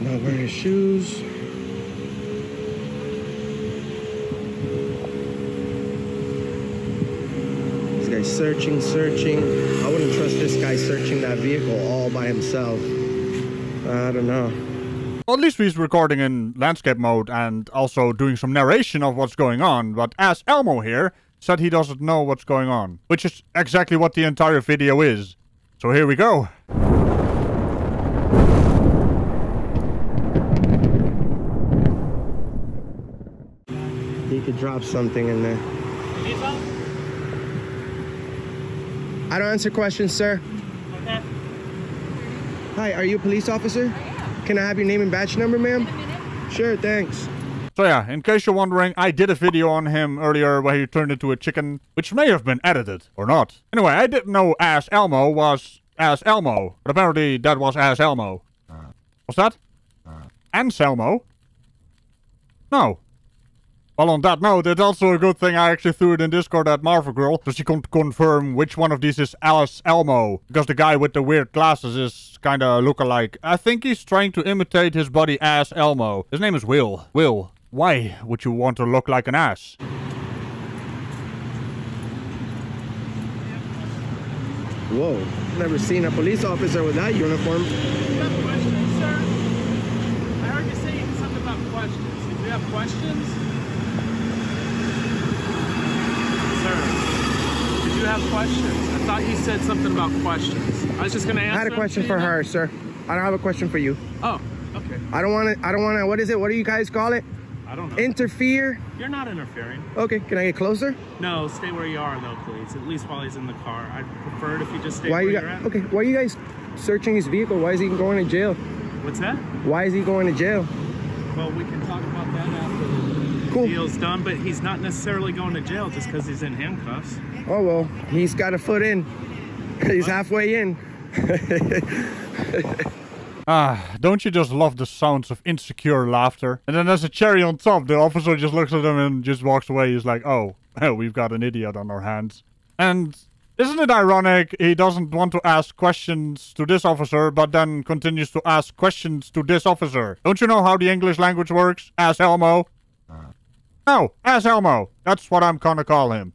Not wearing shoes. This guy's searching. I wouldn't trust this guy searching that vehicle all by himself. I don't know. Well, at least he's recording in landscape mode and also doing some narration of what's going on. But as Elmo here said he doesn't know what's going on, which is exactly what the entire video is. So here we go. He could drop something in there. I don't answer questions, sir. Okay. Hi, are you a police officer? Can I have your name and badge number, ma'am? Sure, thanks. So yeah, in case you're wondering, I did a video on him earlier where he turned into a chicken, which may have been edited, or not. Anyway, I didn't know Ass Elmo was Ass Elmo, but apparently that was Ass Elmo. What's that? Anselmo? No. Well, on that note, it's also a good thing I actually threw it in Discord at Marvel Girl, so she can confirm which one of these is Ass Elmo. Because the guy with the weird glasses is kinda look-alike. I think he's trying to imitate his buddy Ass Elmo. His name is Will. Will, why would you want to look like an ass? Whoa, never seen a police officer with that uniform. Do you have questions, sir? I heard you say something about questions. Do you have questions? Sir, did you have questions? I thought you said something about questions. I was just gonna answer. I had a question for her, sir. I don't have a question for you. Oh, okay. I don't want to, what is it? What do you guys call it? I don't know. Interfere? You're not interfering. Okay, can I get closer? No, stay where you are though, please. At least while he's in the car. I'd prefer it if you just stay where you're at. Okay, why are you guys searching his vehicle? Why is he going to jail? What's that? Why is he going to jail? Well, we can talk about that after the deal's done, but he's not necessarily going to jail just because he's in handcuffs. Oh, well, he's got a foot in. He's halfway in. Don't you just love the sounds of insecure laughter? And then as a cherry on top, the officer just looks at him and just walks away. He's like, oh, we've got an idiot on our hands. And isn't it ironic he doesn't want to ask questions to this officer, but then continues to ask questions to this officer? Don't you know how the English language works? Ass Elmo? No, Ass Elmo. That's what I'm gonna call him.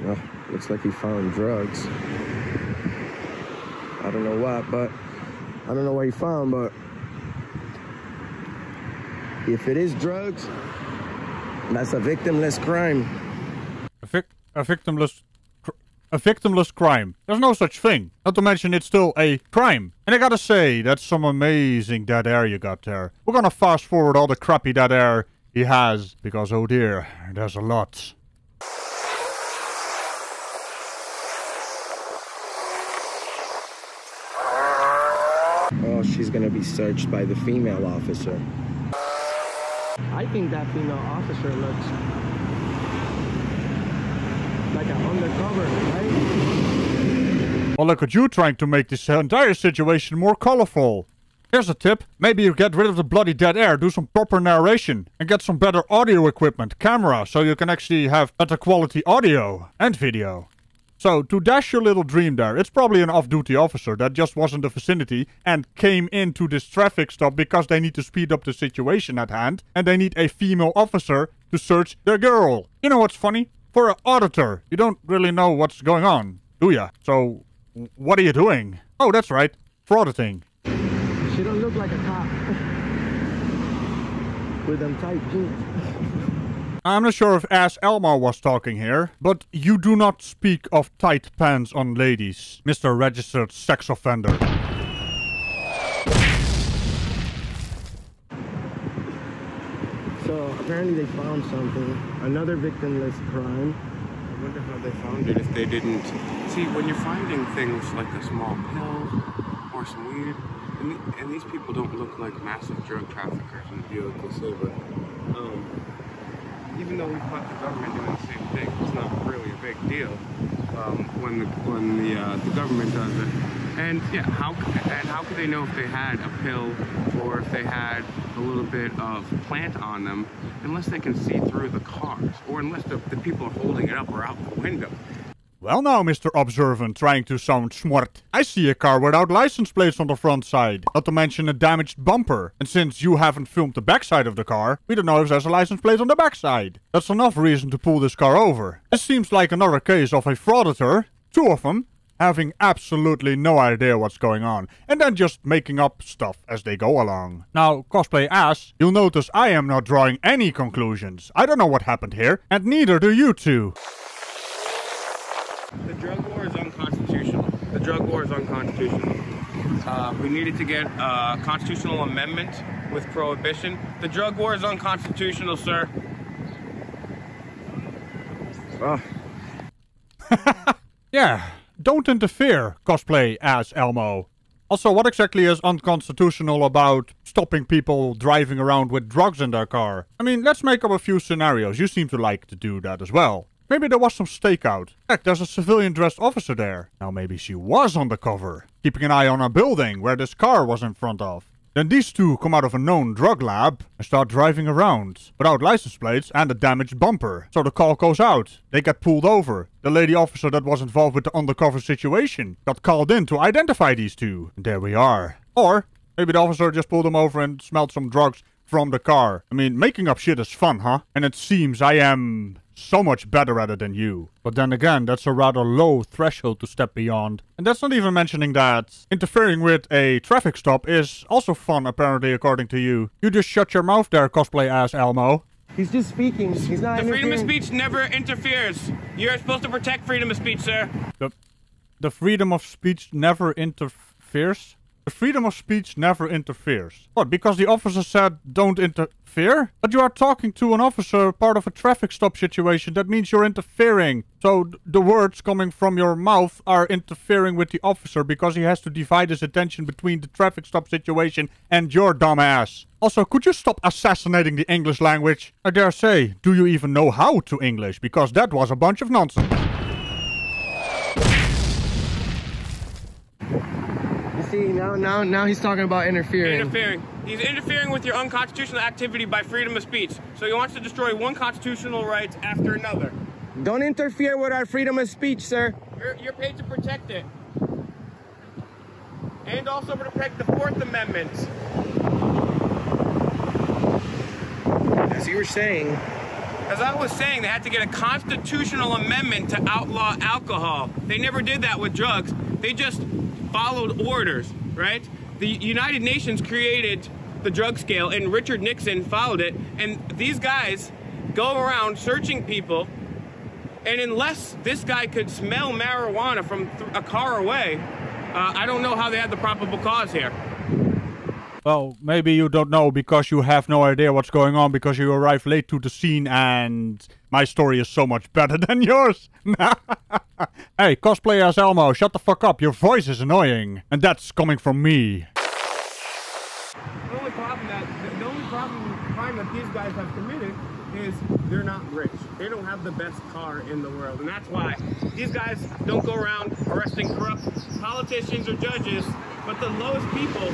Well, looks like he found drugs. I don't know what, but I don't know what he found, but if it is drugs, that's a victimless crime. A victimless crime. There's no such thing. Not to mention it's still a crime. And I gotta say, that's some amazing dead air you got there. We're gonna fast forward all the crappy dead air he has, because oh dear, there's a lot. Oh, she's gonna be searched by the female officer. I think that female officer looks like an undercover, right? Well, look at you trying to make this entire situation more colorful. Here's a tip. Maybe you get rid of the bloody dead air, do some proper narration, and get some better audio equipment, camera, so you can actually have better quality audio and video. So, to dash your little dream there, it's probably an off-duty officer that just was in the vicinity and came into this traffic stop because they need to speed up the situation at hand, and they need a female officer to search their girl. You know what's funny? For an auditor, you don't really know what's going on, do ya? So, what are you doing? Oh, that's right, frauditing. She don't look like a cop. With them tight jeans. I'm not sure if Ass Elmo was talking here, but you do not speak of tight pants on ladies, Mr. Registered Sex Offender. So apparently they found something. Another victimless crime. I wonder how they found it if they didn't. See, when you're finding things like a small pill or some weed, and these people don't look like massive drug traffickers, and be able to say, but even though we caught the government doing the same thing, it's not really a big deal when the government does it. And yeah, how could they know if they had a pill or if they had a little bit of plant on them unless they can see through the cars or unless the people are holding it up or out the window? Well now, Mr. Observant, trying to sound smart. I see a car without license plates on the front side, not to mention a damaged bumper. And since you haven't filmed the backside of the car, we don't know if there's a license plate on the backside. That's enough reason to pull this car over. This seems like another case of a frauditor, 2 of them, having absolutely no idea what's going on, and then just making up stuff as they go along. Now, cosplay ass, you'll notice I am not drawing any conclusions. I don't know what happened here, and neither do you two. The drug war is unconstitutional. The drug war is unconstitutional. We needed to get a constitutional amendment with prohibition. The drug war is unconstitutional, sir. Yeah, don't interfere, cosplay as Elmo. Also, what exactly is unconstitutional about stopping people driving around with drugs in their car? I mean, let's make up a few scenarios. You seem to like to do that as well. Maybe there was some stakeout. Heck, there's a civilian-dressed officer there. Now maybe she was undercover, keeping an eye on a building where this car was in front of. Then these two come out of a known drug lab and start driving around without license plates and a damaged bumper. So the call goes out. They get pulled over. The lady officer that was involved with the undercover situation got called in to identify these two. And there we are. Or maybe the officer just pulled them over and smelled some drugs from the car. I mean, making up shit is fun, huh? And it seems I am so much better at it than you. But then again, that's a rather low threshold to step beyond. And that's not even mentioning that interfering with a traffic stop is also fun, apparently, according to you. You just shut your mouth there, cosplay ass Elmo. He's just speaking. He's not The freedom of speech never interferes. You're supposed to protect freedom of speech, sir. The freedom of speech never interferes? The freedom of speech never interferes. What, because the officer said don't interfere? But you are talking to an officer, part of a traffic stop situation. That means you're interfering. So the words coming from your mouth are interfering with the officer because he has to divide his attention between the traffic stop situation and your dumbass. Also, could you stop assassinating the English language? I dare say, do you even know how to English? Because that was a bunch of nonsense. See, now he's talking about interfering. He's interfering with your unconstitutional activity by freedom of speech. So he wants to destroy one constitutional right after another. Don't interfere with our freedom of speech, sir. You're paid to protect it. And also to protect the 4th Amendment. As you were saying. As I was saying, they had to get a constitutional amendment to outlaw alcohol. They never did that with drugs. They just followed orders, right? The United Nations created the drug scale and Richard Nixon followed it, and these guys go around searching people, and unless this guy could smell marijuana from a car away, I don't know how they had the probable cause here. Well, maybe you don't know because you have no idea what's going on because you arrived late to the scene and my story is so much better than yours. Hey, cosplay as Elmo, shut the fuck up. Your voice is annoying. And that's coming from me. The only crime that these guys have committed is they're not rich. They don't have the best car in the world. And that's why these guys don't go around arresting corrupt politicians or judges, but the lowest people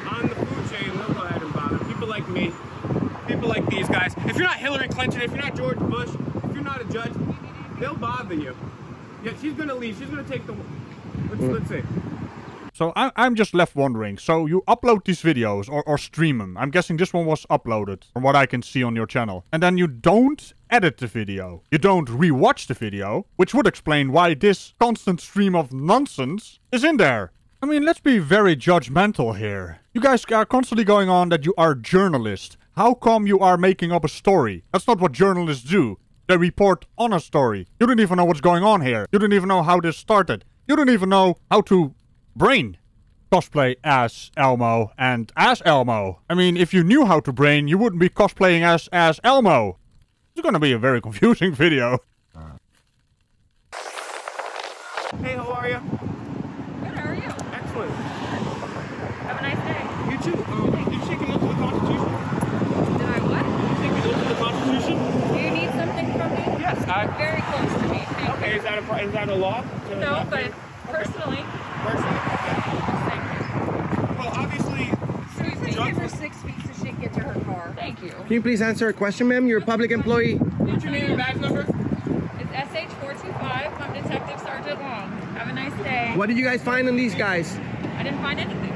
on the food chain, they'll go ahead and bother. People like me, people like these guys. If you're not Hillary Clinton, if you're not George Bush, if you're not a judge, they'll bother you. Yeah, she's gonna leave. She's gonna take the... Let's see. So I'm just left wondering. So you upload these videos or stream them. I'm guessing this one was uploaded from what I can see on your channel. And then you don't edit the video. You don't rewatch the video, which would explain why this constant stream of nonsense is in there. I mean, let's be very judgmental here. You guys are constantly going on that you are journalists. How come you are making up a story? That's not what journalists do. They report on a story. You don't even know what's going on here. You don't even know how this started. You don't even know how to brain. Cosplay as Elmo and as Elmo. I mean, if you knew how to brain, you wouldn't be cosplaying as Elmo. It's gonna be a very confusing video. Hey, how are you? Good, how are you? Excellent. Have a nice day. You too. Did you take a note of the Constitution? Did I what? Did you take a note of the Constitution? Do you need Very close to me. Thank Okay, you. is that a law? No, but personally. Personally? Thank you. Well, obviously, Please give her 6 feet so she can get to her car. Thank you. Can you please answer a question, ma'am? You're a public employee. what's your name and badge number? It's SH425. I'm Detective Sergeant Long. Have a nice day. What did you guys find on these guys? I didn't find anything.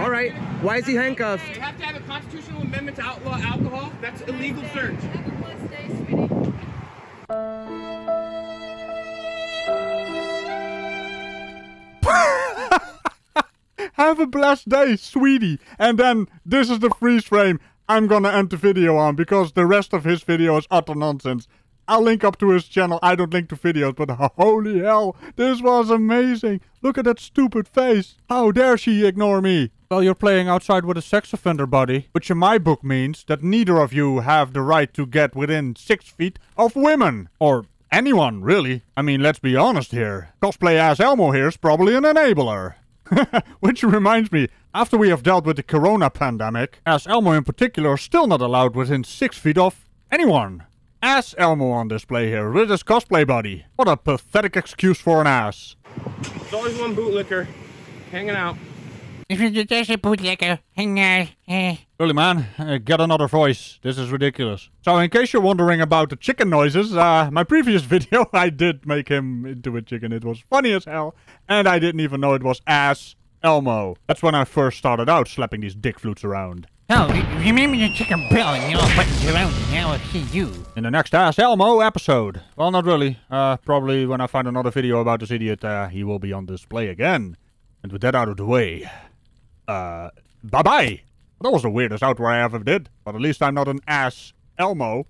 All right. Why is he handcuffed? You have to have a constitutional amendment to outlaw alcohol. That's illegal search. Have a blessed day, sweetie. Have a blessed day, sweetie. And then this is the freeze frame I'm gonna end the video on because the rest of his video is utter nonsense. I'll link up to his channel. I don't link to videos, but holy hell, this was amazing. Look at that stupid face. How dare she ignore me? Well, you're playing outside with a sex offender, buddy. Which in my book means that neither of you have the right to get within 6 feet of women. Or anyone, really. I mean, let's be honest here. Cosplayer Anselmo here is probably an enabler. Which reminds me, after we have dealt with the corona pandemic, Anselmo in particular is still not allowed within 6 feet of anyone. Anselmo on display here with his cosplay body. What a pathetic excuse for an ass. There's always one bootlicker hanging out. Really, man, get another voice. This is ridiculous. So, in case you're wondering about the chicken noises, my previous video, I did make him into a chicken. It was funny as hell, and I didn't even know it was Elmo. That's when I first started out slapping these dick flutes around. Oh, remember the chicken bill and all buttons around and now I see you. In the next Elmo episode. Well, not really. Probably when I find another video about this idiot, he will be on display again. And with that out of the way, bye-bye. That was the weirdest outro I ever did. But at least I'm not an Elmo.